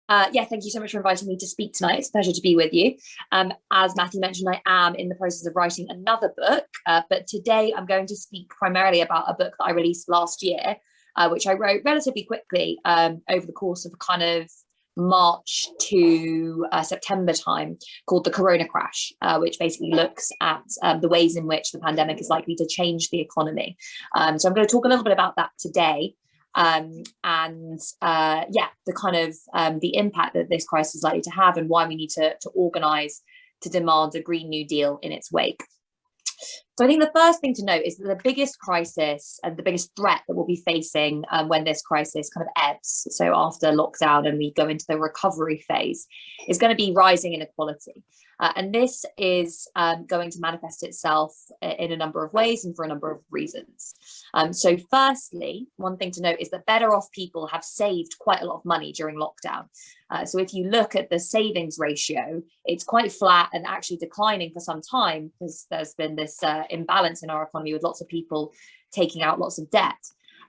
Yeah, thank you so much for inviting me to speak tonight. It's a pleasure to be with you. As Matthew mentioned, I am in the process of writing another book, but today I'm going to speak primarily about a book that I released last year, which I wrote relatively quickly over the course of kind of March to September time, called The Corona Crash, which basically looks at the ways in which the pandemic is likely to change the economy. So I'm going to talk a little bit about that today. Yeah, the kind of the impact that this crisis is likely to have, and why we need to organise to demand a Green New Deal in its wake. So I think the first thing to note is that the biggest crisis and the biggest threat that we'll be facing when this crisis kind of ebbs, so after lockdown and we go into the recovery phase, is going to be rising inequality. And this is going to manifest itself in a number of ways and for a number of reasons. So firstly, one thing to note is that better off people have saved quite a lot of money during lockdown. So if you look at the savings ratio, it's quite flat and actually declining for some time, because there's been this imbalance in our economy with lots of people taking out lots of debt.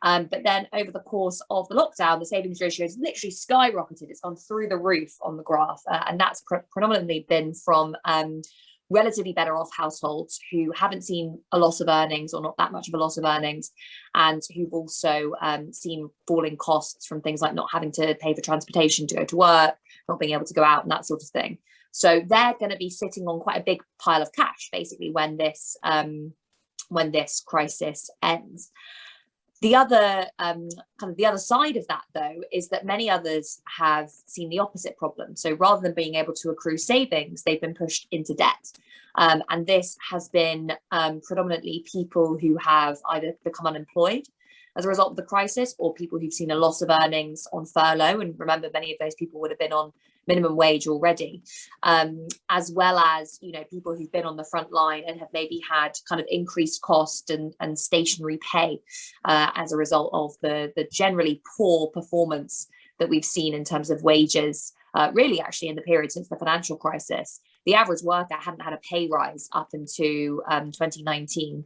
But then over the course of the lockdown, the savings ratio has literally skyrocketed. It's gone through the roof on the graph. And that's predominantly been from relatively better off households who haven't seen a loss of earnings, or not that much of a loss of earnings, and who've also seen falling costs from things like not having to pay for transportation to go to work, not being able to go out, and that sort of thing. So they're going to be sitting on quite a big pile of cash, basically, when this crisis ends. The other the other side of that, though, is that many others have seen the opposite problem. So rather than being able to accrue savings, they've been pushed into debt. And this has been predominantly people who have either become unemployed as a result of the crisis, or people who've seen a loss of earnings on furlough. And remember, many of those people would have been on minimum wage already, as well as, you know, people who've been on the front line and have maybe had kind of increased cost and stationary pay as a result of the generally poor performance that we've seen in terms of wages, really actually in the period since the financial crisis. The average worker hadn't had a pay rise up into 2019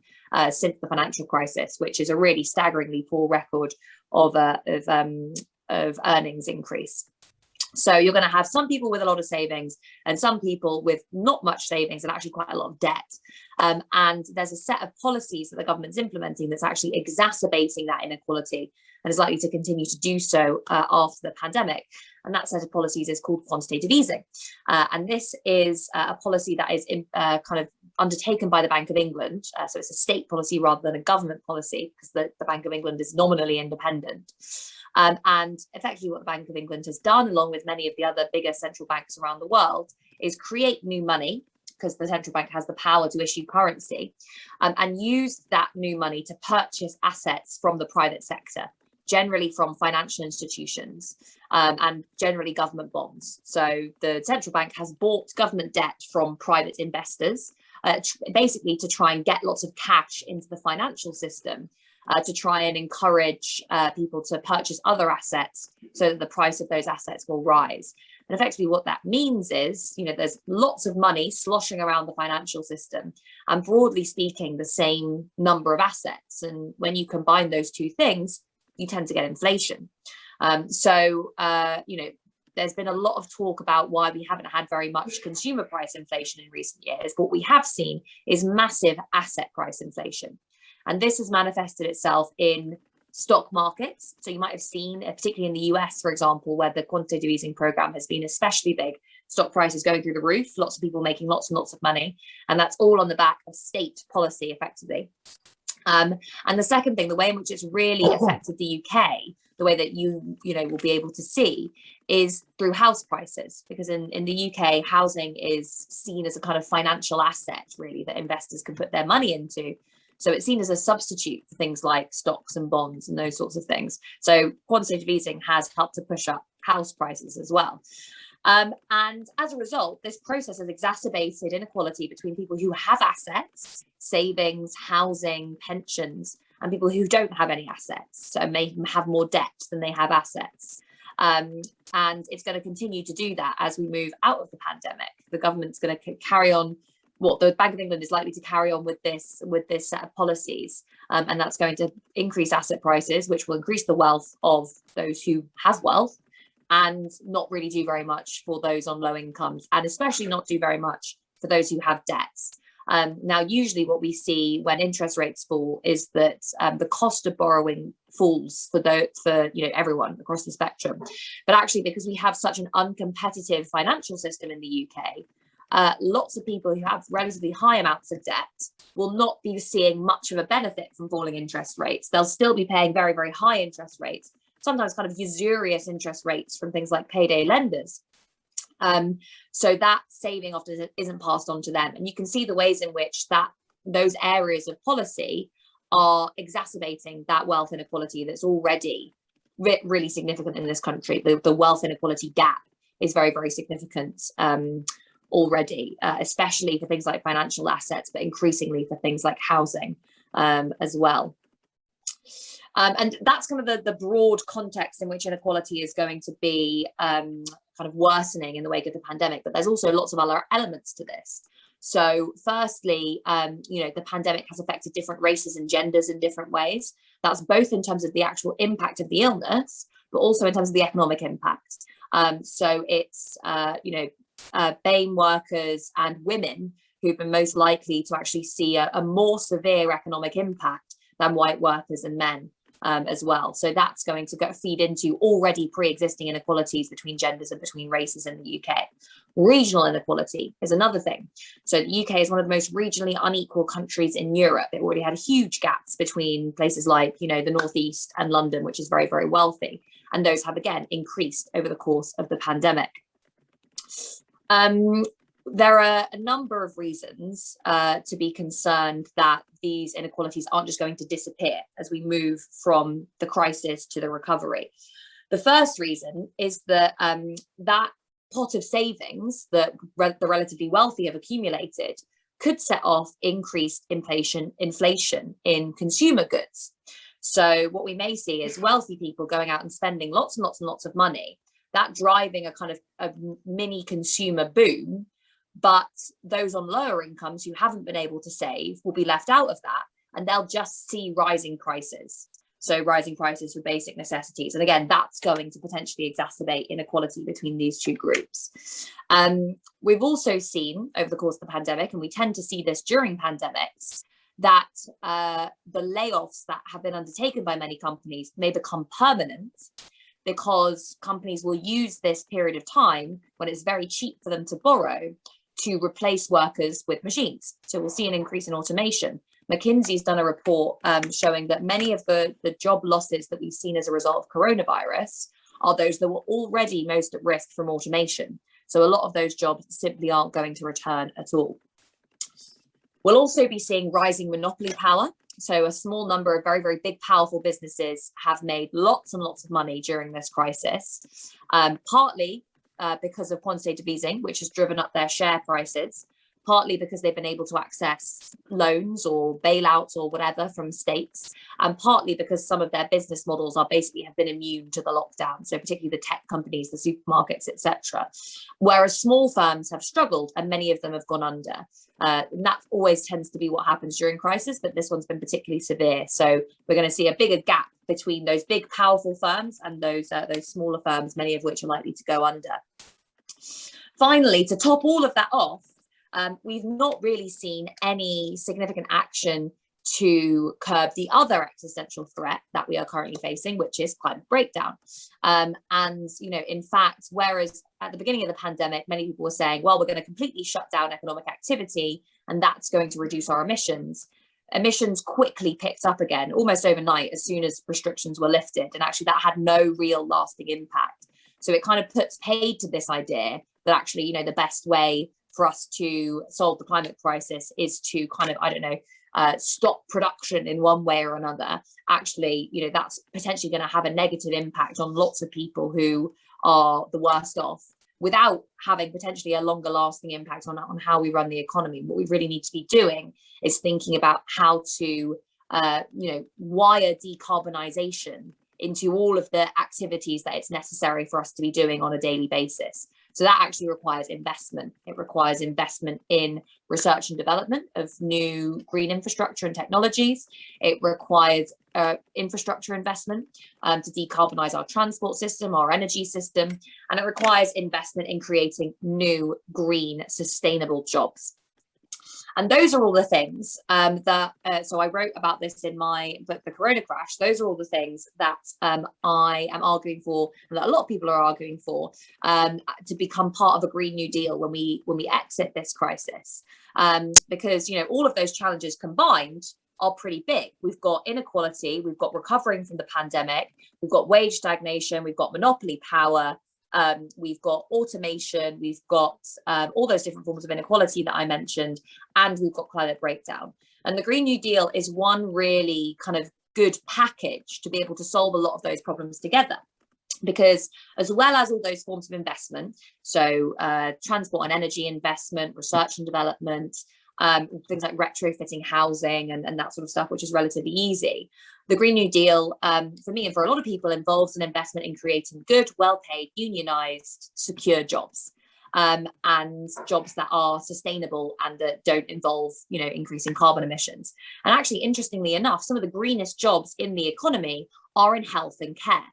since the financial crisis, which is a really staggeringly poor record of earnings increase. So you're going to have some people with a lot of savings and some people with not much savings and actually quite a lot of debt. And there's a set of policies that the government's implementing that's actually exacerbating that inequality, and is likely to continue to do so after the pandemic. And that set of policies is called quantitative easing. And this is a policy that is kind of undertaken by the Bank of England. So it's a state policy rather than a government policy, because the Bank of England is nominally independent. And effectively what the Bank of England has done, along with many of the other bigger central banks around the world, is create new money, because the central bank has the power to issue currency, and use that new money to purchase assets from the private sector, generally from financial institutions, and generally government bonds. So the central bank has bought government debt from private investors, basically to try and get lots of cash into the financial system, to try and encourage people to purchase other assets so that the price of those assets will rise. And effectively what that means is, you know, there's lots of money sloshing around the financial system, and broadly speaking, the same number of assets. And when you combine those two things, you tend to get inflation. You know, there's been a lot of talk about why we haven't had very much consumer price inflation in recent years. What we have seen is massive asset price inflation. And this has manifested itself in stock markets. So you might have seen, particularly in the US, for example, where the quantitative easing program has been especially big, stock prices going through the roof, lots of people making lots and lots of money. And that's all on the back of state policy, effectively. And the second thing, the way in which it's really affected the UK, the way that you will be able to see, is through house prices, because in the UK, housing is seen as a kind of financial asset, really, that investors can put their money into. So it's seen as a substitute for things like stocks and bonds and those sorts of things. So quantitative easing has helped to push up house prices as well. And as a result, this process has exacerbated inequality between people who have assets, savings, housing, pensions, and people who don't have any assets, so may have more debt than they have assets. And it's going to continue to do that as we move out of the pandemic. The government's going to carry on. The Bank of England is likely to carry on with this set of policies, and that's going to increase asset prices, which will increase the wealth of those who have wealth, and not really do very much for those on low incomes, and especially not do very much for those who have debts. Now, usually what we see when interest rates fall is that the cost of borrowing falls for everyone across the spectrum. But actually, because we have such an uncompetitive financial system in the UK, lots of people who have relatively high amounts of debt will not be seeing much of a benefit from falling interest rates. They'll still be paying very, very high interest rates, sometimes kind of usurious interest rates from things like payday lenders. So that saving often isn't passed on to them. And you can see the ways in which those areas of policy are exacerbating that wealth inequality that's already really significant in this country. The wealth inequality gap is very, very significant already, especially for things like financial assets, but increasingly for things like housing as well. And that's kind of the broad context in which inequality is going to be kind of worsening in the wake of the pandemic. But there's also lots of other elements to this. So firstly, the pandemic has affected different races and genders in different ways. That's both in terms of the actual impact of the illness, but also in terms of the economic impact. So it's, BAME workers and women who've been most likely to actually see a more severe economic impact than white workers and men as well. So that's going to feed into already pre-existing inequalities between genders and between races in the UK. Regional inequality is another thing. So the UK is one of the most regionally unequal countries in Europe. It already had huge gaps between places like, the Northeast and London, which is very, very wealthy. And those have, again, increased over the course of the pandemic. There are a number of reasons to be concerned that these inequalities aren't just going to disappear as we move from the crisis to the recovery. The first reason is that that pot of savings that the relatively wealthy have accumulated could set off increased inflation in consumer goods. So what we may see is wealthy people going out and spending lots and lots and lots of money, that driving a kind of a mini consumer boom. But those on lower incomes who haven't been able to save will be left out of that, and they'll just see rising prices. So rising prices for basic necessities. And again, that's going to potentially exacerbate inequality between these two groups. We've also seen over the course of the pandemic, and we tend to see this during pandemics, that the layoffs that have been undertaken by many companies may become permanent, because companies will use this period of time when it's very cheap for them to borrow to replace workers with machines. So we'll see an increase in automation. McKinsey's done a report showing that many of the job losses that we've seen as a result of coronavirus are those that were already most at risk from automation. So a lot of those jobs simply aren't going to return at all. We'll also be seeing rising monopoly power. So a small number of very, very big, powerful businesses have made lots and lots of money during this crisis, partly because of quantitative easing, which has driven up their share prices, partly because they've been able to access loans or bailouts or whatever from states, and partly because some of their business models have been immune to the lockdown. So particularly the tech companies, the supermarkets, etc. Whereas small firms have struggled and many of them have gone under. And that always tends to be what happens during crisis, but this one's been particularly severe. So we're going to see a bigger gap between those big, powerful firms and those smaller firms, many of which are likely to go under. Finally, to top all of that off, we've not really seen any significant action to curb the other existential threat that we are currently facing, which is climate breakdown. In fact, whereas at the beginning of the pandemic, many people were saying, well, we're going to completely shut down economic activity and that's going to reduce our emissions. Emissions quickly picked up again, almost overnight, as soon as restrictions were lifted. And actually that had no real lasting impact. So it kind of puts paid to this idea that actually, the best way for us to solve the climate crisis is to kind of, stop production in one way or another. Actually, that's potentially going to have a negative impact on lots of people who are the worst off, without having potentially a longer lasting impact on how we run the economy. What we really need to be doing is thinking about how to, wire decarbonisation into all of the activities that it's necessary for us to be doing on a daily basis. So that actually requires investment. It requires investment in research and development of new green infrastructure and technologies. It requires infrastructure investment to decarbonize our transport system, our energy system, and it requires investment in creating new green sustainable jobs. And those are all the things so I wrote about this in my book, The Corona Crash. Those are all the things that I am arguing for, and that a lot of people are arguing for, to become part of a Green New Deal when we exit this crisis. Because, you know, all of those challenges combined are pretty big. We've got inequality, we've got recovering from the pandemic, we've got wage stagnation, we've got monopoly power, we've got automation, we've got all those different forms of inequality that I mentioned, and we've got climate breakdown. And the Green New Deal is one really kind of good package to be able to solve a lot of those problems together. Because as well as all those forms of investment, so transport and energy investment, research and development, things like retrofitting housing and that sort of stuff, which is relatively easy. The Green New Deal, for me and for a lot of people, involves an investment in creating good, well-paid, unionised, secure jobs, and jobs that are sustainable and that don't involve, you know, increasing carbon emissions. And actually, interestingly enough, some of the greenest jobs in the economy are in health and care.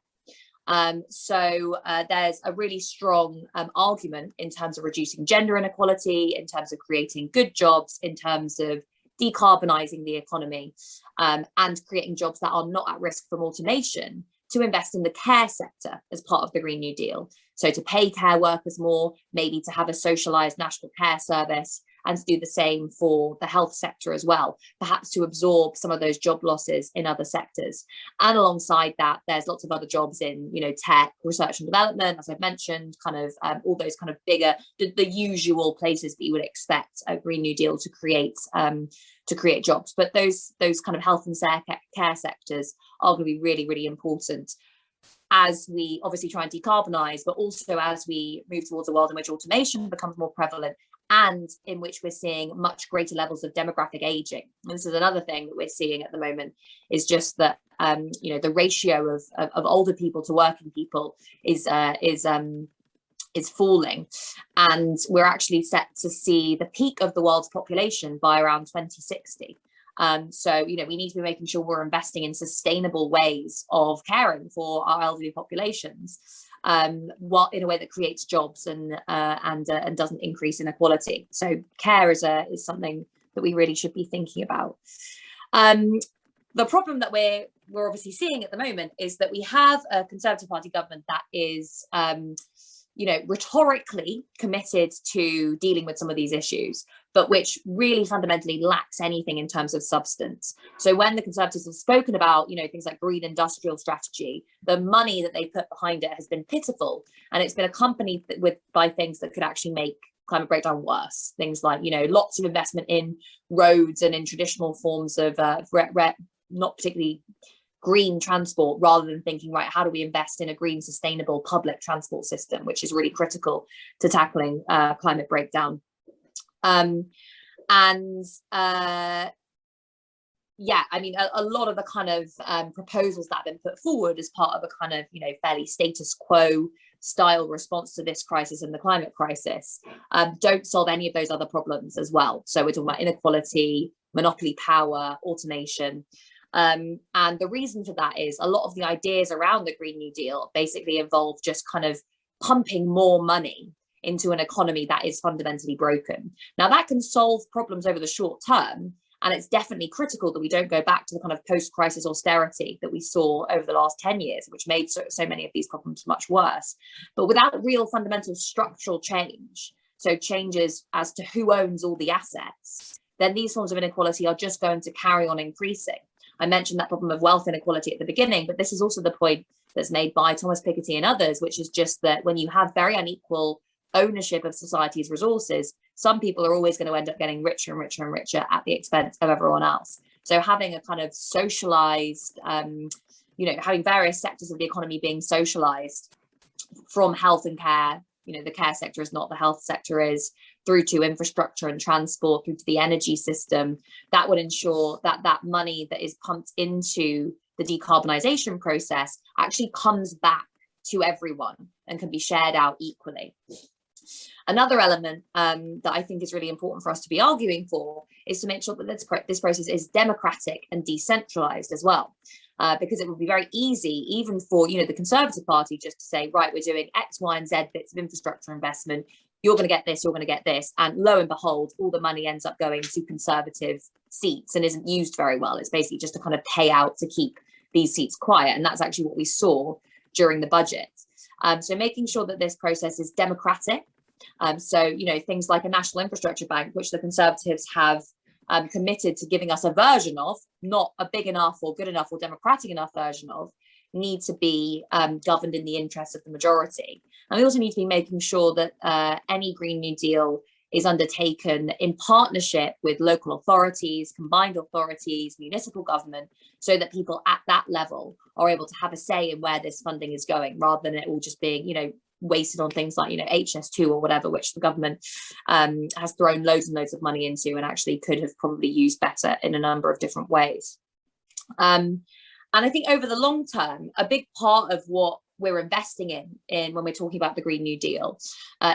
So there's a really strong argument in terms of reducing gender inequality, in terms of creating good jobs, in terms of decarbonising the economy, and creating jobs that are not at risk from automation, to invest in the care sector as part of the Green New Deal. So to pay care workers more, maybe to have a socialised national care service, and to do the same for the health sector as well, perhaps to absorb some of those job losses in other sectors. And alongside that, there's lots of other jobs in, you know, tech, research and development, as I've mentioned, kind of all those kind of bigger, the usual places that you would expect a Green New Deal to create jobs. But those kind of health and care sectors are going to be really, really important as we obviously try and decarbonise, but also as we move towards a world in which automation becomes more prevalent, and in which we're seeing much greater levels of demographic aging. And this is another thing that we're seeing at the moment, is just that you know, the ratio of older people to working people is falling, and we're actually set to see the peak of the world's population by around 2060. So, you know, we need to be making sure we're investing in sustainable ways of caring for our elderly populations, while in a way that creates jobs and doesn't increase inequality. So care is something that we really should be thinking about. The problem that we're obviously seeing at the moment is that we have a Conservative Party government that is you know, rhetorically committed to dealing with some of these issues, but which really fundamentally lacks anything in terms of substance. So when the Conservatives have spoken about, you know, things like green industrial strategy, the money that they put behind it has been pitiful, and it's been accompanied by things that could actually make climate breakdown worse. Things like, you know, lots of investment in roads and in traditional forms of not particularly green transport, rather than thinking, right, how do we invest in a green, sustainable public transport system, which is really critical to tackling climate breakdown. Yeah, I mean, a lot of the kind of proposals that have been put forward as part of a kind of, you know, fairly status quo style response to this crisis and the climate crisis don't solve any of those other problems as well. So we're talking about inequality, monopoly power, automation. And the reason for that is a lot of the ideas around the Green New Deal basically involve just kind of pumping more money into an economy that is fundamentally broken. Now, that can solve problems over the short term, and it's definitely critical that we don't go back to the kind of post-crisis austerity that we saw over the last 10 years, which made so many of these problems much worse. But without real fundamental structural change, so changes as to who owns all the assets, then these forms of inequality are just going to carry on increasing. I mentioned that problem of wealth inequality at the beginning, but this is also the point that's made by Thomas Piketty and others, which is just that when you have very unequal ownership of society's resources, some people are always going to end up getting richer and richer and richer at the expense of everyone else. So having a kind of socialized, you know, having various sectors of the economy being socialized, from health and care, you know, the care sector is not, the health sector is, through to infrastructure and transport, through to the energy system, that would ensure that that money that is pumped into the decarbonisation process actually comes back to everyone and can be shared out equally. Another element that I think is really important for us to be arguing for is to make sure that this process is democratic and decentralized as well. Because it would be very easy, even for the Conservative Party, just to say, right, we're doing X, Y, and Z bits of infrastructure investment. You're going to get this, you're going to get this. And lo and behold, all the money ends up going to Conservative seats and isn't used very well. It's basically just a kind of payout to keep these seats quiet. And that's actually what we saw during the budget. So making sure that this process is democratic. So things like a national infrastructure bank, which the Conservatives have committed to giving us a version of, not a big enough or good enough or democratic enough version of, need to be governed in the interests of the majority. And we also need to be making sure that any Green New Deal is undertaken in partnership with local authorities, combined authorities, municipal government, so that people at that level are able to have a say in where this funding is going, rather than it all just being, wasted on things like, HS2 or whatever, which the government has thrown loads and loads of money into and actually could have probably used better in a number of different ways. And I think over the long term, a big part of what we're investing in when we're talking about the Green New Deal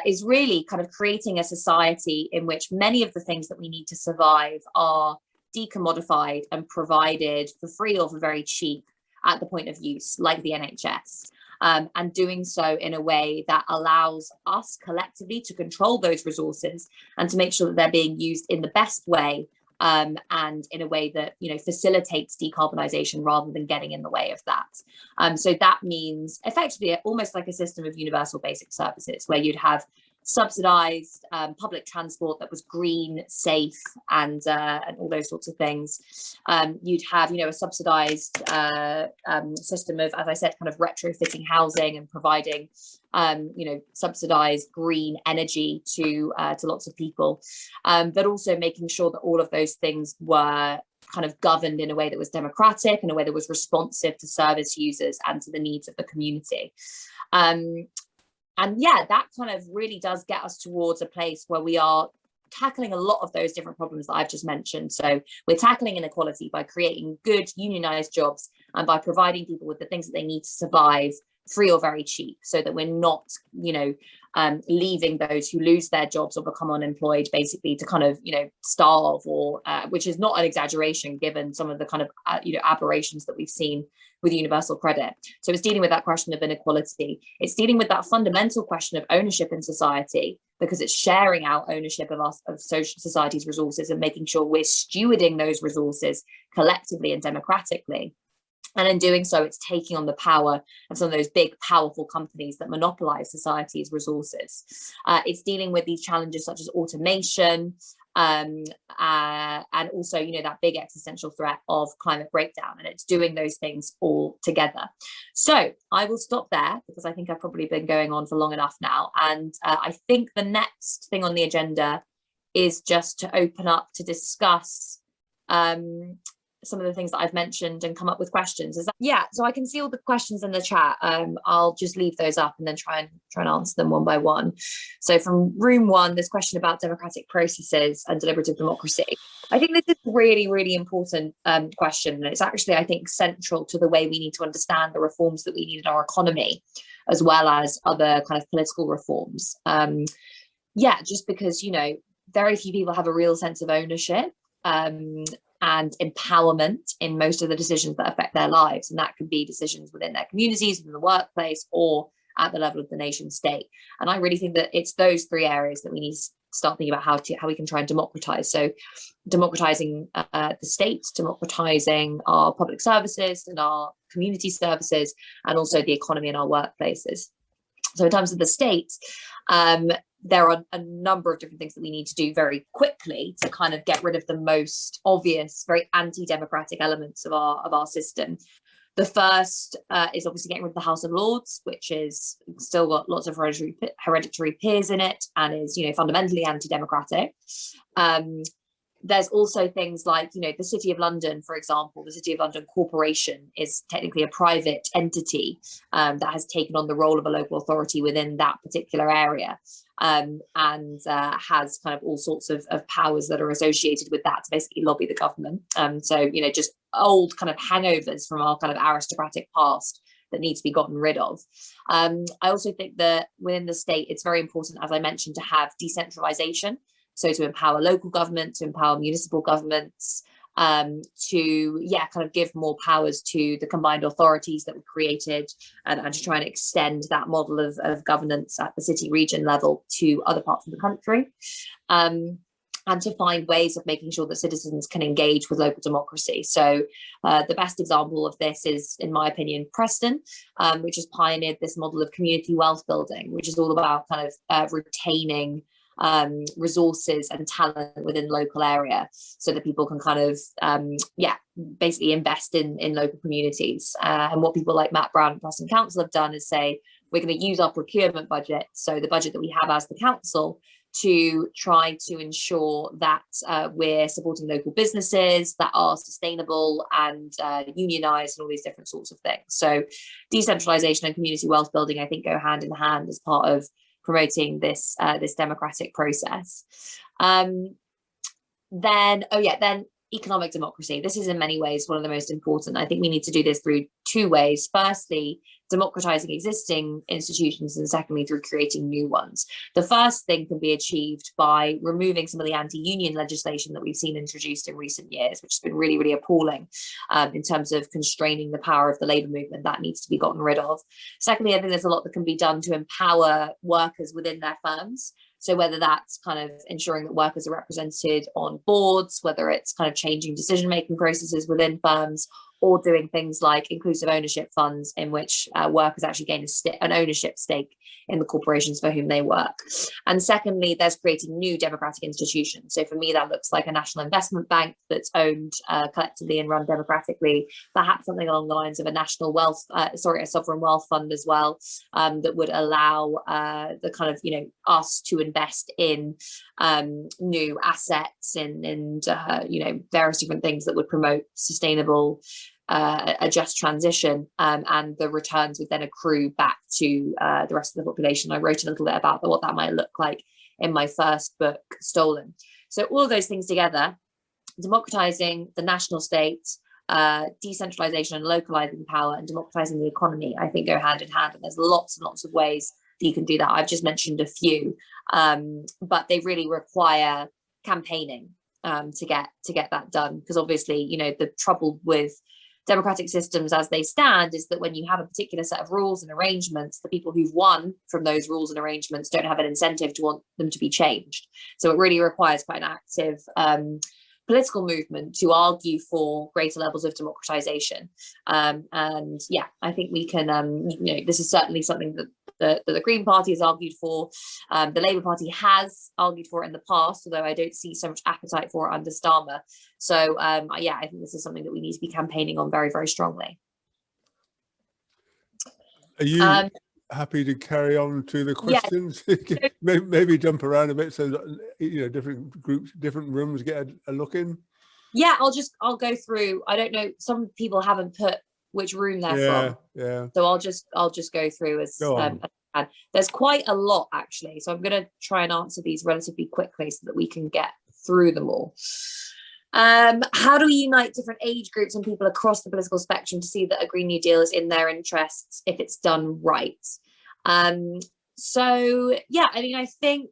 is really kind of creating a society in which many of the things that we need to survive are decommodified and provided for free or for very cheap at the point of use, like the NHS. And doing so in a way that allows us collectively to control those resources and to make sure that they're being used in the best way, and in a way that facilitates decarbonisation rather than getting in the way of that. So that means effectively almost like a system of universal basic services, where you'd have subsidised public transport that was green, safe, and all those sorts of things. You'd have a subsidised system of, as I said, kind of retrofitting housing and providing subsidised green energy to lots of people, but also making sure that all of those things were kind of governed in a way that was democratic, in a way that was responsive to service users and to the needs of the community. And yeah, that kind of really does get us towards a place where we are tackling a lot of those different problems that I've just mentioned. So we're tackling inequality by creating good unionized jobs and by providing people with the things that they need to survive, free or very cheap, so that we're not, leaving those who lose their jobs or become unemployed basically to kind of, starve, or which is not an exaggeration given some of the kind of, aberrations that we've seen with universal credit. So it's dealing with that question of inequality. It's dealing with that fundamental question of ownership in society, because it's sharing out ownership of society's resources and making sure we're stewarding those resources collectively and democratically. And in doing so, it's taking on the power of some of those big, powerful companies that monopolize society's resources. It's dealing with these challenges such as automation, and also, that big existential threat of climate breakdown. And it's doing those things all together. So I will stop there, because I think I've probably been going on for long enough now. And I think the next thing on the agenda is just to open up to discuss some of the things that I've mentioned and come up with questions. So I can see all the questions in the chat. I'll just leave those up and then try and answer them one by one. So from room one, this question about democratic processes and deliberative democracy. I think this is a really, really important question. And it's actually, I think, central to the way we need to understand the reforms that we need in our economy, as well as other kind of political reforms. Just because, very few people have a real sense of ownership and empowerment in most of the decisions that affect their lives. And that could be decisions within their communities, within the workplace, or at the level of the nation state. And I really think that it's those three areas that we need to start thinking about how we can try and democratize. So democratizing the state, democratizing our public services and our community services, and also the economy and our workplaces. So in terms of the state, there are a number of different things that we need to do very quickly to kind of get rid of the most obvious, very anti-democratic elements of our system. The first is obviously getting rid of the House of Lords, which is still got lots of hereditary peers in it and is, fundamentally anti-democratic. There's also things like, the City of London, for example, the City of London Corporation is technically a private entity that has taken on the role of a local authority within that particular area, and has kind of all sorts of powers that are associated with that to basically lobby the government. So, just old kind of hangovers from our kind of aristocratic past that need to be gotten rid of. I also think that within the state, it's very important, as I mentioned, to have decentralization. So to empower local government, to empower municipal governments, to kind of give more powers to the combined authorities that were created, and to try and extend that model of governance at the city region level to other parts of the country. And to find ways of making sure that citizens can engage with local democracy. So the best example of this is, in my opinion, Preston, which has pioneered this model of community wealth building, which is all about kind of retaining resources and talent within the local area, so that people can kind of basically invest in local communities. And what people like Matt Brown and Preston Council have done is say, we're going to use our procurement budget, so the budget that we have as the council, to try to ensure that we're supporting local businesses that are sustainable and unionized and all these different sorts of things. So decentralization and community wealth building, I think, go hand in hand as part of promoting this this democratic process. Then economic democracy. This is in many ways one of the most important. I think we need to do this through two ways. Firstly, democratizing existing institutions, and secondly, through creating new ones. The first thing can be achieved by removing some of the anti-union legislation that we've seen introduced in recent years, which has been really, really appalling in terms of constraining the power of the labour movement. That needs to be gotten rid of. Secondly, I think there's a lot that can be done to empower workers within their firms. So whether that's kind of ensuring that workers are represented on boards, whether it's kind of changing decision-making processes within firms, or doing things like inclusive ownership funds, in which workers actually gain an ownership stake in the corporations for whom they work. And secondly, there's creating new democratic institutions. So for me, that looks like a national investment bank that's owned collectively and run democratically, perhaps something along the lines of a national wealth, a sovereign wealth fund as well, that would allow the kind of, us to invest in new assets and various different things that would promote sustainable a just transition, and the returns would then accrue back to the rest of the population. I wrote a little bit about what that might look like in my first book, Stolen. So all of those things together, democratizing the national state, decentralization and localizing power, and democratizing the economy, I think go hand in hand. And there's lots and lots of ways that you can do that. I've just mentioned a few, but they really require campaigning to get that done, because obviously, the trouble with democratic systems as they stand is that when you have a particular set of rules and arrangements, the people who've won from those rules and arrangements don't have an incentive to want them to be changed. So it really requires quite an active political movement to argue for greater levels of democratization. And I think we can, this is certainly something that the Green Party has argued for. The Labour Party has argued for it in the past, although I don't see so much appetite for it under Starmer. So I think this is something that we need to be campaigning on very, very strongly. Are you happy to carry on to the questions? Yeah. maybe jump around a bit so that, different groups, different rooms get a look in. Yeah, I'll go through. I don't know, some people haven't put which room they're from. Yeah. So I'll just go through as there's quite a lot, actually. So I'm going to try and answer these relatively quickly so that we can get through them all. How do we unite different age groups and people across the political spectrum to see that a Green New Deal is in their interests if it's done right? I think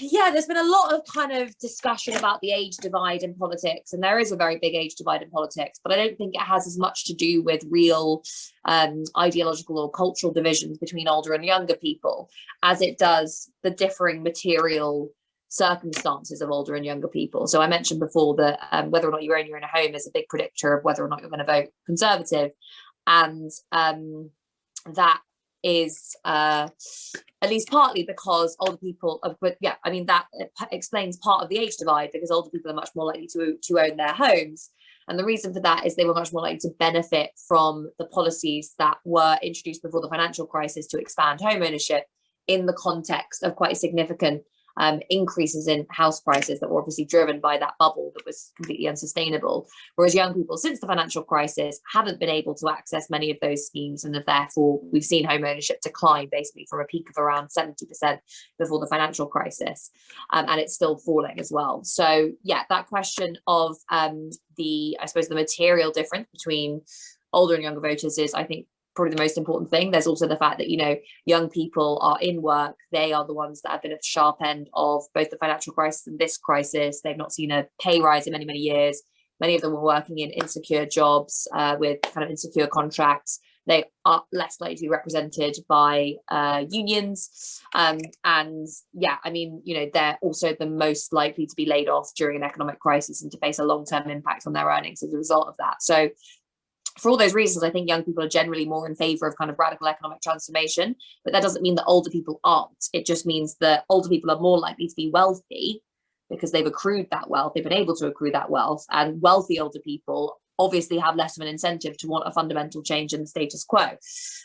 there's been a lot of kind of discussion about the age divide in politics, and there is a very big age divide in politics, but I don't think it has as much to do with real ideological or cultural divisions between older and younger people as it does the differing material circumstances of older and younger people. So I mentioned before that whether or not you own your own home is a big predictor of whether or not you're going to vote Conservative, and that is at least partly because older people, that explains part of the age divide, because older people are much more likely to own their homes. And the reason for that is they were much more likely to benefit from the policies that were introduced before the financial crisis to expand home ownership in the context of quite significant increases in house prices that were obviously driven by that bubble that was completely unsustainable. Whereas young people, since the financial crisis, haven't been able to access many of those schemes, and therefore we've seen home ownership decline basically from a peak of around 70% before the financial crisis, and it's still falling as well. So that question of the material difference between older and younger voters is, I think, probably the most important thing. There's also the fact that, you know, young people are in work. They are the ones that have been at the sharp end of both the financial crisis and this crisis. They've not seen a pay rise in many, many years. Many of them were working in insecure jobs with kind of insecure contracts. They are less likely to be represented by unions. And yeah, I mean, you know, they're also the most likely to be laid off during an economic crisis and to face a long-term impact on their earnings as a result of that. So for all those reasons, I think young people are generally more in favor of kind of radical economic transformation, but that doesn't mean that older people aren't. It just means that older people are more likely to be wealthy because they've accrued that wealth, they've been able to accrue that wealth, and wealthy older people obviously have less of an incentive to want a fundamental change in the status quo.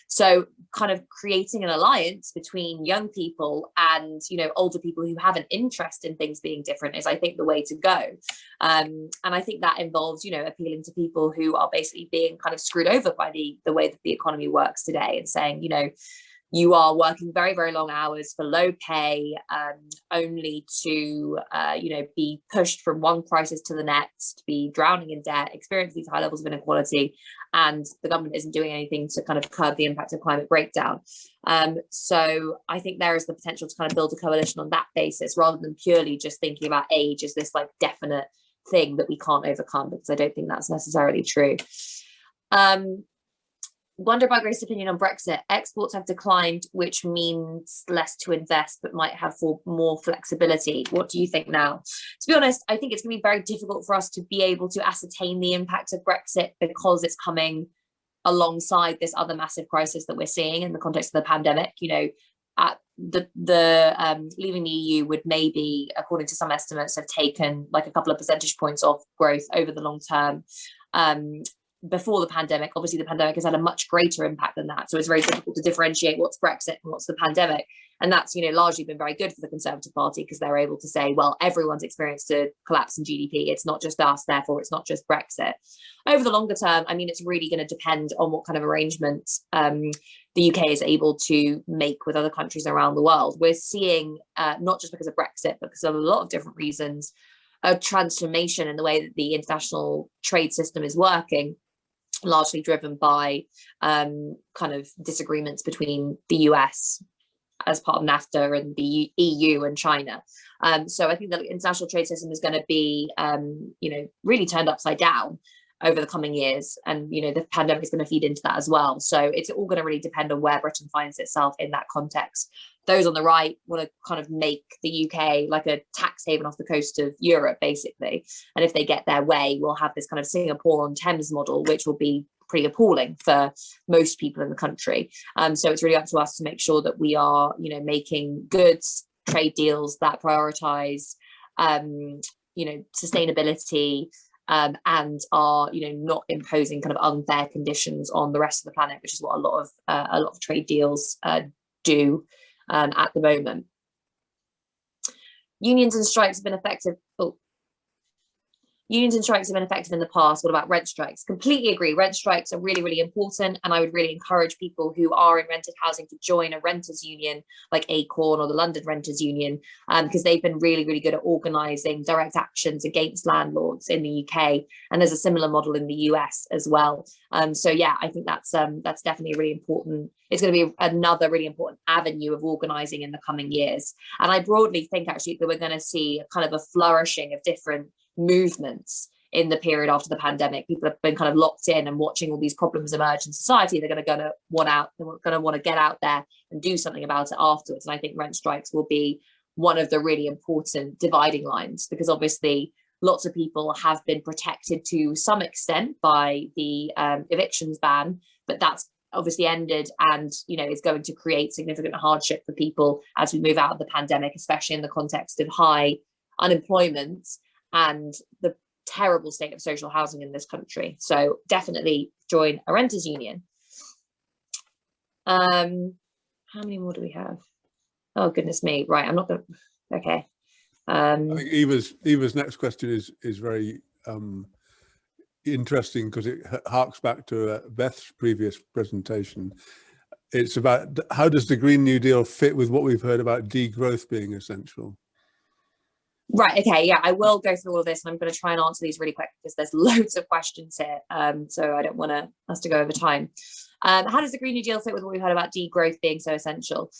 So kind of creating an alliance between young people and, you know, older people who have an interest in things being different is, I think, the way to go. And I think that involves, you know, appealing to people who are basically being kind of screwed over by the way that the economy works today, and saying, you know, you are working very, very long hours for low pay, only to, you know, be pushed from one crisis to the next, be drowning in debt, experience these high levels of inequality, and the government isn't doing anything to kind of curb the impact of climate breakdown. So I think there is the potential to kind of build a coalition on that basis, rather than purely just thinking about age as this like definite thing that we can't overcome, because I don't think that's necessarily true. Wonder about Grace's opinion on Brexit. Exports have declined, which means less to invest, but might have more flexibility. What do you think now? To be honest, I think it's going to be very difficult for us to be able to ascertain the impact of Brexit, because it's coming alongside this other massive crisis that we're seeing in the context of the pandemic. You know, leaving the EU would maybe, according to some estimates, have taken like a couple of percentage points off growth over the long term. Before the pandemic, obviously the pandemic has had a much greater impact than that, so it's very difficult to differentiate what's Brexit and what's the pandemic. And that's, you know, largely been very good for the Conservative Party, because they're able to say, well, everyone's experienced a collapse in GDP, it's not just us, therefore it's not just Brexit. Over the longer term, I mean, it's really going to depend on what kind of arrangements the UK is able to make with other countries around the world. We're seeing, not just because of Brexit, but because of a lot of different reasons, a transformation in the way that the international trade system is working, largely driven by kind of disagreements between the US as part of NAFTA and the EU and China. So I think the international trade system is going to be, you know, really turned upside down over the coming years. And, you know, the pandemic is going to feed into that as well. So it's all going to really depend on where Britain finds itself in that context. Those on the right want to kind of make the UK like a tax haven off the coast of Europe, basically. And if they get their way, we'll have this kind of Singapore-on-Thames model, which will be pretty appalling for most people in the country. So it's really up to us to make sure that we are, you know, making good trade deals that prioritize, you know, sustainability, and are, you know, not imposing kind of unfair conditions on the rest of the planet, which is what a lot of trade deals do at the moment. Unions and strikes have been effective. Unions and strikes have been effective in the past. What about rent strikes? Completely agree. Rent strikes are really, really important. And I would really encourage people who are in rented housing to join a renters union like Acorn or the London Renters Union, because they've been really, really good at organising direct actions against landlords in the UK. And there's a similar model in the US as well. So yeah, I think that's definitely really important. It's going to be another really important avenue of organising in the coming years. And I broadly think actually that we're going to see kind of a flourishing of different movements in the period after the pandemic. People have been kind of locked in and watching all these problems emerge in society. They're going to want to get out there and do something about it afterwards. And I think rent strikes will be one of the really important dividing lines, because obviously lots of people have been protected to some extent by the evictions ban, but that's obviously ended, and, you know, is going to create significant hardship for people as we move out of the pandemic, especially in the context of high unemployment and the terrible state of social housing in this country. So definitely join a renters union. How many more do we have? Oh, goodness me. Right. I'm not going to, okay. I think Eva's next question is very interesting, because it harks back to Beth's previous presentation. It's about how does the Green New Deal fit with what we've heard about degrowth being essential? Right, okay, yeah, I will go through all of this, and I'm going to try and answer these really quick because there's loads of questions here, so I don't want us to go over time. How does the Green New Deal fit with what we've heard about degrowth being so essential?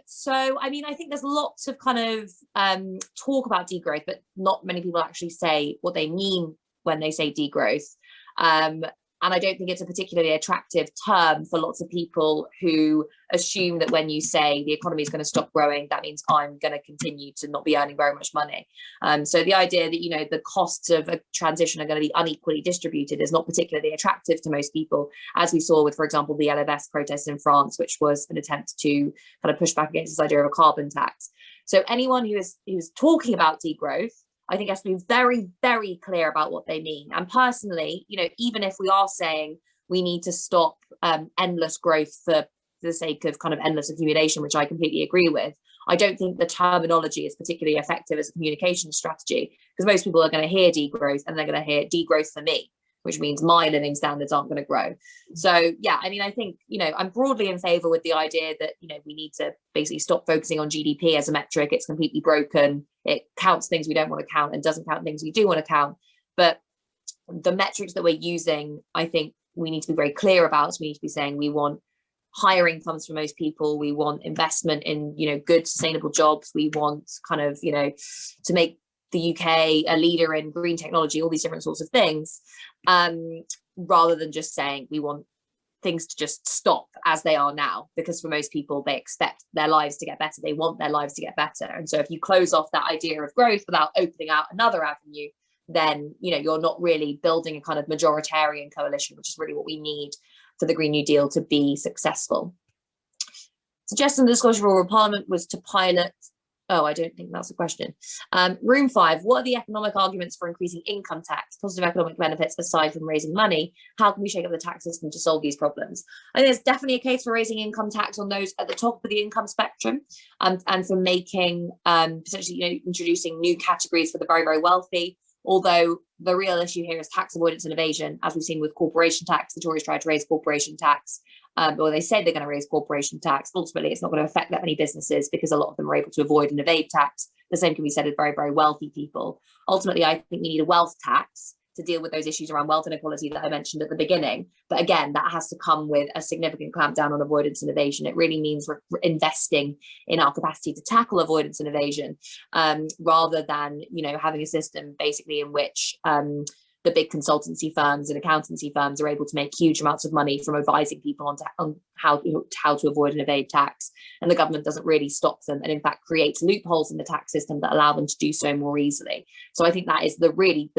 So, I mean, I think there's lots of kind of talk about degrowth, but not many people actually say what they mean when they say degrowth. And I don't think it's a particularly attractive term for lots of people who assume that when you say the economy is going to stop growing, that means I'm going to continue to not be earning very much money. So the idea that, you know, the costs of a transition are going to be unequally distributed is not particularly attractive to most people, as we saw with, for example, the LFS protests in France, which was an attempt to kind of push back against this idea of a carbon tax. So anyone who's talking about degrowth, I think has to be very, very clear about what they mean. And personally, you know, even if we are saying we need to stop endless growth for the sake of kind of endless accumulation, which I completely agree with, I don't think the terminology is particularly effective as a communication strategy, because most people are going to hear degrowth and they're going to hear degrowth for me, which means my living standards aren't going to grow. So, yeah, I mean, I think, you know, I'm broadly in favor with the idea that, you know, we need to basically stop focusing on GDP as a metric. It's completely broken. It counts things we don't want to count and doesn't count things we do want to count. But the metrics that we're using, I think we need to be very clear about. We need to be saying we want higher incomes for most people. We want investment in, you know, good, sustainable jobs. We want kind of, you know, to make the UK a leader in green technology, all these different sorts of things, rather than just saying we want things to just stop as they are now, because for most people, they expect their lives to get better. They want their lives to get better. And so if you close off that idea of growth without opening out another avenue, then, you know, you're not really building a kind of majoritarian coalition, which is really what we need for the Green New Deal to be successful. Suggesting the disclosure rule of Parliament was to pilot. Oh, I don't think that's a question. Room 5, what are the economic arguments for increasing income tax, positive economic benefits aside from raising money? How can we shake up the tax system to solve these problems? I think there's definitely a case for raising income tax on those at the top of the income spectrum, and for making, potentially, you know, introducing new categories for the very, very wealthy. Although the real issue here is tax avoidance and evasion, as we've seen with corporation tax. The Tories tried to raise corporation tax, or they said they're going to raise corporation tax. Ultimately, it's not going to affect that many businesses because a lot of them are able to avoid and evade tax. The same can be said of very, very wealthy people. Ultimately, I think we need a wealth tax to deal with those issues around wealth inequality that I mentioned at the beginning. But again, that has to come with a significant clampdown on avoidance and evasion. It really means investing in our capacity to tackle avoidance and evasion, rather than, you know, having a system basically in which the big consultancy firms and accountancy firms are able to make huge amounts of money from advising people on how to avoid and evade tax, and the government doesn't really stop them, and in fact creates loopholes in the tax system that allow them to do so more easily. So I think that is the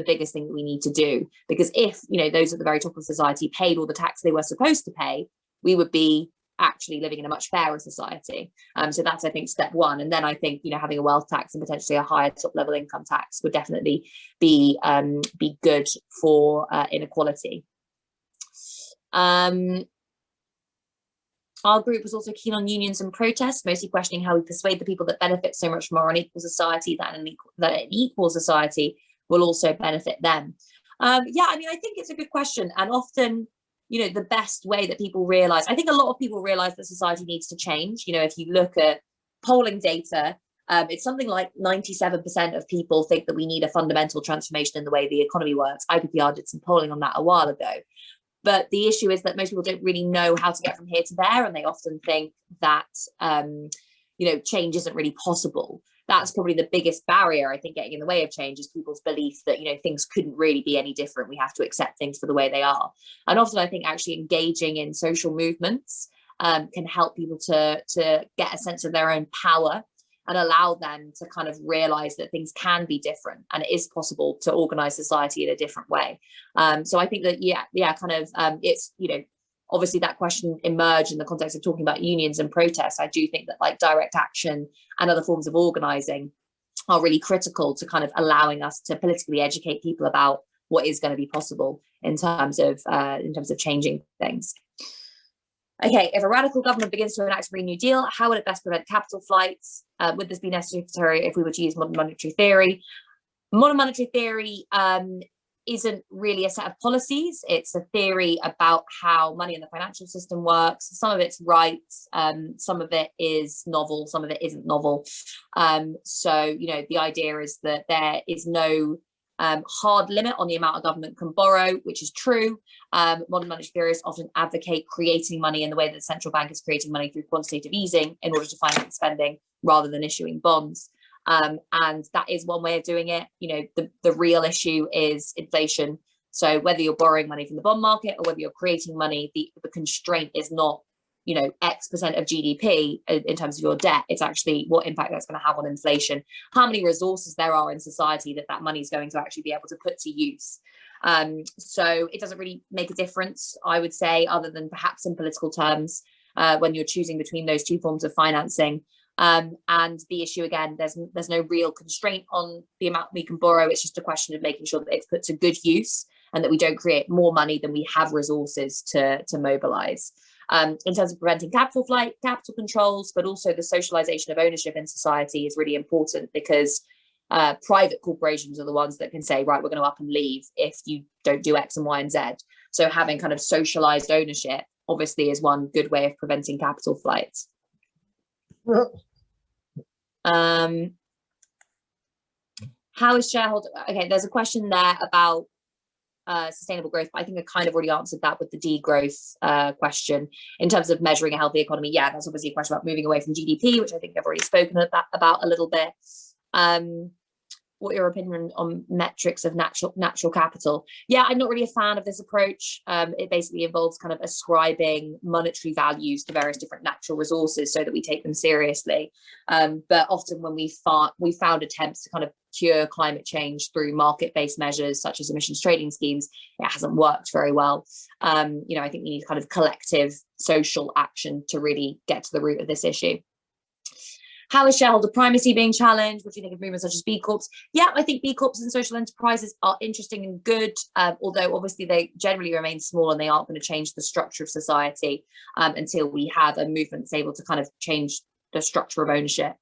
biggest thing that we need to do, because if, you know, those at the very top of society paid all the tax they were supposed to pay, we would be actually living in a much fairer society. So that's, I think, step one. And then I think, you know, having a wealth tax and potentially a higher top level income tax would definitely be good for inequality. Our group was also keen on unions and protests, mostly questioning how we persuade the people that benefit so much from our unequal society that an equal society will also benefit them. Yeah, I mean, I think it's a good question. And often, you know, the best way that people realize, I think a lot of people realize that society needs to change. You know, if you look at polling data, it's something like 97% of people think that we need a fundamental transformation in the way the economy works. IPPR did some polling on that a while ago. But the issue is that most people don't really know how to get from here to there. And they often think that, you know, change isn't really possible. That's probably the biggest barrier, I think, getting in the way of change, is people's belief that, you know, things couldn't really be any different. We have to accept things for the way they are. And often I think actually engaging in social movements can help people to get a sense of their own power and allow them to kind of realize that things can be different and it is possible to organize society in a different way. So I think that, it's, you know, obviously that question emerged in the context of talking about unions and protests. I do think that like direct action and other forms of organizing are really critical to kind of allowing us to politically educate people about what is going to be possible in terms of changing things. Okay, if a radical government begins to enact a Green New Deal, how would it best prevent capital flights? Would this be necessary if we were to use modern monetary theory? Modern monetary theory isn't really a set of policies. It's a theory about how money in the financial system works. Some of it's right, some of it is novel, some of it isn't novel. So, you know, the idea is that there is no hard limit on the amount a government can borrow, which is true. Modern monetary theorists often advocate creating money in the way that the central bank is creating money through quantitative easing in order to finance spending rather than issuing bonds. And that is one way of doing it. You know, the real issue is inflation. So whether you're borrowing money from the bond market or whether you're creating money, the constraint is not, you know, X% of GDP in terms of your debt. It's actually what impact that's going to have on inflation, how many resources there are in society that money is going to actually be able to put to use. So it doesn't really make a difference, I would say, other than perhaps in political terms, when you're choosing between those two forms of financing. And the issue, again, there's no real constraint on the amount we can borrow. It's just a question of making sure that it's put to good use and that we don't create more money than we have resources to mobilize. In terms of preventing capital flight, capital controls, but also the socialization of ownership in society is really important, because private corporations are the ones that can say, right, we're going to up and leave if you don't do X and Y and Z. So having kind of socialized ownership obviously is one good way of preventing capital flight. How is shareholder, okay, there's a question there about sustainable growth, but I think I kind of already answered that with the degrowth question. In terms of measuring a healthy economy, yeah, that's obviously a question about moving away from GDP, which I think I've already spoken about a little bit. What your opinion on metrics of natural capital? Yeah, I'm not really a fan of this approach. It basically involves kind of ascribing monetary values to various different natural resources so that we take them seriously. But often when we found attempts to kind of cure climate change through market-based measures such as emissions trading schemes, it hasn't worked very well. You know, I think we need kind of collective social action to really get to the root of this issue. How is shareholder primacy being challenged? What do you think of movements such as B Corps? Yeah, I think B Corps and social enterprises are interesting and good, although obviously they generally remain small and they aren't going to change the structure of society until we have a movement that's able to kind of change the structure of ownership.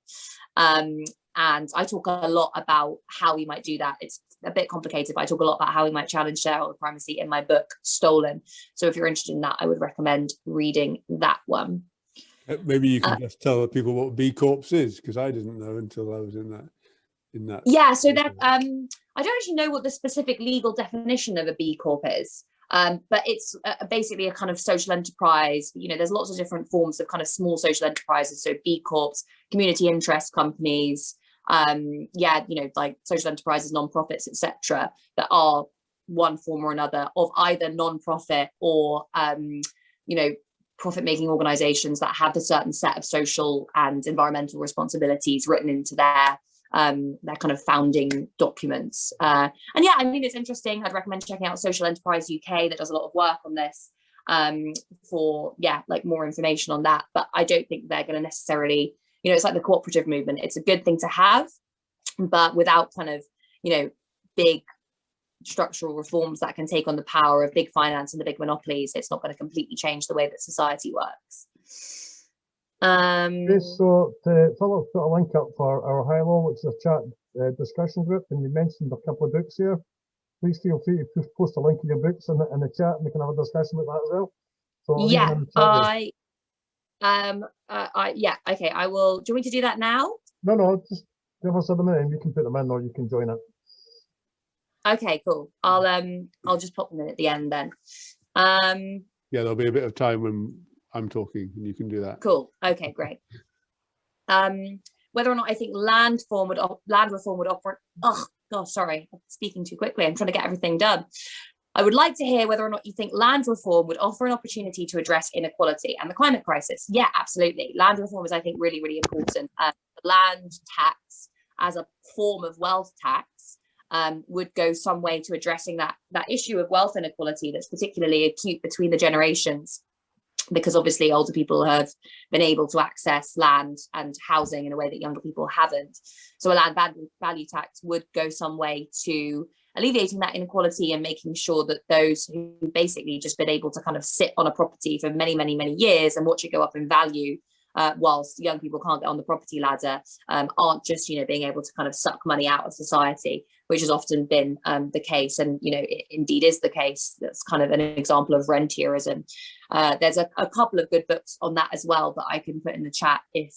And I talk a lot about how we might do that. It's a bit complicated, but I talk a lot about how we might challenge shareholder primacy in my book, Stolen. So if you're interested in that, I would recommend reading that one. Maybe you can just tell people what B Corps is, because I didn't know until I was in that. Yeah, so that I don't actually know what the specific legal definition of a B Corp is, but it's basically a kind of social enterprise. You know, there's lots of different forms of kind of small social enterprises. So B Corps, community interest companies, yeah, you know, like social enterprises, non-profits, etc., that are one form or another of either non-profit or you know, profit-making organizations that have a certain set of social and environmental responsibilities written into their kind of founding documents. And yeah, I mean, it's interesting. I'd recommend checking out Social Enterprise UK that does a lot of work on this for, yeah, like more information on that. But I don't think they're going to necessarily, you know, it's like the cooperative movement. It's a good thing to have, but without kind of, you know, big structural reforms that can take on the power of big finance and the big monopolies, it's not going to completely change the way that society works. Okay, so Philip put a link up for our High-Low, which is a chat discussion group, and you mentioned a couple of books here. Please feel free to post a link of your books in the chat, and we can have a discussion about that as well. So yeah, yeah, okay, I will. Do you want me to do that now? No, just give us a minute and you can put them in, or you can join it. Okay, cool. I'll just pop them in at the end then. Yeah, there'll be a bit of time when I'm talking and you can do that. Cool. Okay, great. Whether or not I think land reform would offer, oh gosh, sorry, I'm speaking too quickly. I'm trying to get everything done. I would like to hear whether or not you think land reform would offer an opportunity to address inequality and the climate crisis. Yeah, absolutely. Land reform is, I think, really, really important. The land tax as a form of wealth tax would go some way to addressing that issue of wealth inequality that's particularly acute between the generations, because obviously older people have been able to access land and housing in a way that younger people haven't. So a land value tax would go some way to alleviating that inequality and making sure that those who basically just been able to kind of sit on a property for many, many, many years and watch it go up in value whilst young people can't get on the property ladder, aren't just, being able to kind of suck money out of society, which has often been the case, and it indeed is the case. That's kind of an example of rentierism. There's a couple of good books on that as well that I can put in the chat if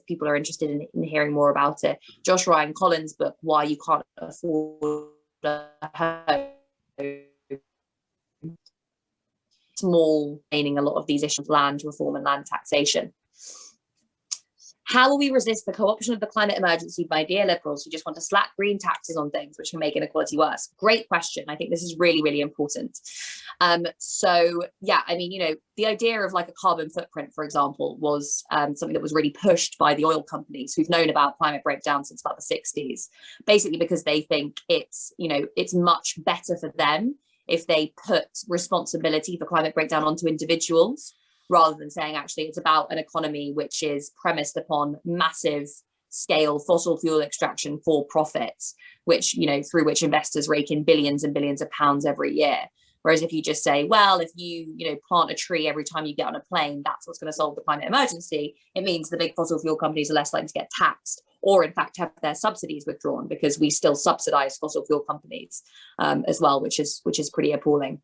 people are interested in hearing more about it. Josh Ryan Collins' book, Why You Can't Afford a Home, small, meaning a lot of these issues, land reform and land taxation. How will we resist the co-option of the climate emergency by neoliberals who just want to slap green taxes on things which can make inequality worse? Great question. I think this is really, really important. So yeah, I mean, the idea of like a carbon footprint, for example, was something that was really pushed by the oil companies who've known about climate breakdown since about the 60s, basically because they think it's much better for them if they put responsibility for climate breakdown onto individuals, rather than saying actually it's about an economy which is premised upon massive scale fossil fuel extraction for profits, which, through which investors rake in billions and billions of pounds every year. Whereas if you just say, well, if you, plant a tree every time you get on a plane, that's what's going to solve the climate emergency, it means the big fossil fuel companies are less likely to get taxed, or in fact have their subsidies withdrawn, because we still subsidize fossil fuel companies as well, which is pretty appalling.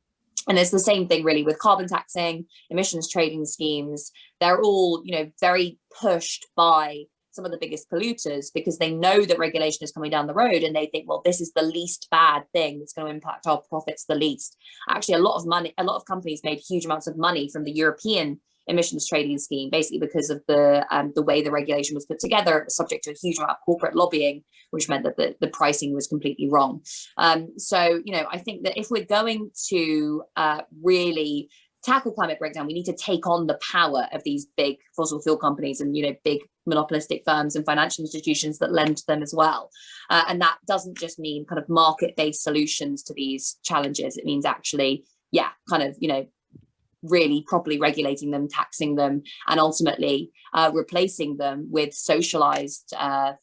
And it's the same thing really with carbon taxing, emissions trading schemes. They're all, very pushed by some of the biggest polluters because they know that regulation is coming down the road, and they think, well, this is the least bad thing that's going to impact our profits the least. Actually, a lot of companies made huge amounts of money from the European emissions trading scheme, basically because of the way the regulation was put together. It was subject to a huge amount of corporate lobbying, which meant that the pricing was completely wrong. So, I think that if we're going to really tackle climate breakdown, we need to take on the power of these big fossil fuel companies and, big monopolistic firms and financial institutions that lend to them as well. And that doesn't just mean kind of market-based solutions to these challenges. It means actually, really properly regulating them, taxing them, and ultimately replacing them with socialized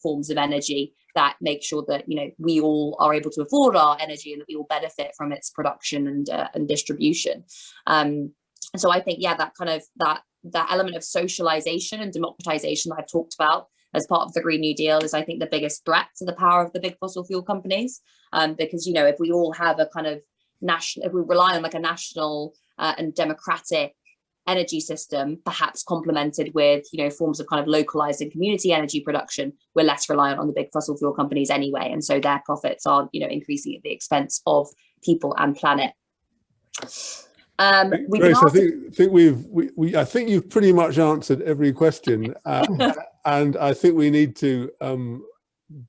forms of energy that make sure that we all are able to afford our energy and that we all benefit from its production and distribution. So I think, that element of socialization and democratization that I've talked about as part of the Green New Deal is, I think, the biggest threat to the power of the big fossil fuel companies. Because if we all have a kind of if we rely on like a national and democratic energy system, perhaps complemented with forms of kind of localized and community energy production, we're less reliant on the big fossil fuel companies anyway, and so their profits are increasing at the expense of people and planet. Grace, I think you've pretty much answered every question, and I think we need to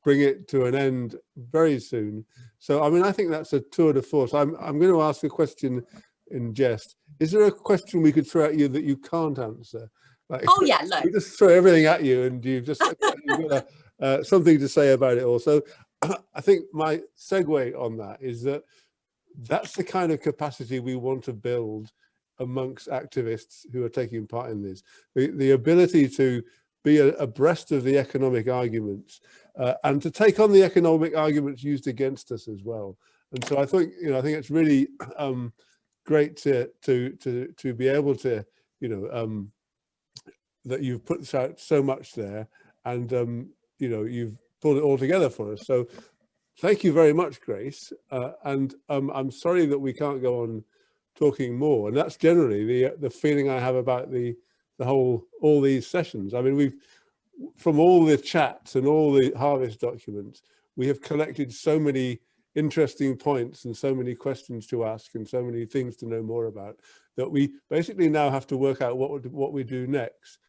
bring it to an end very soon. So I mean, I think that's a tour de force. I'm going to ask a question in jest. Is there a question we could throw at you that you can't answer? Like, oh yeah, look. We just throw everything at you, and you've got something to say about it also. I think my segue on that is that that's the kind of capacity we want to build amongst activists who are taking part in this. The ability to be abreast of the economic arguments and to take on the economic arguments used against us as well. And so I think, I think it's really great to be able to, that you've put out so much there, and you've pulled it all together for us. So thank you very much, Grace. And I'm sorry that we can't go on talking more. And that's generally the feeling I have about all these sessions. I mean, from all the chats and all the Harvest documents, we have collected so many interesting points and so many questions to ask and so many things to know more about, that we basically now have to work out what we do next.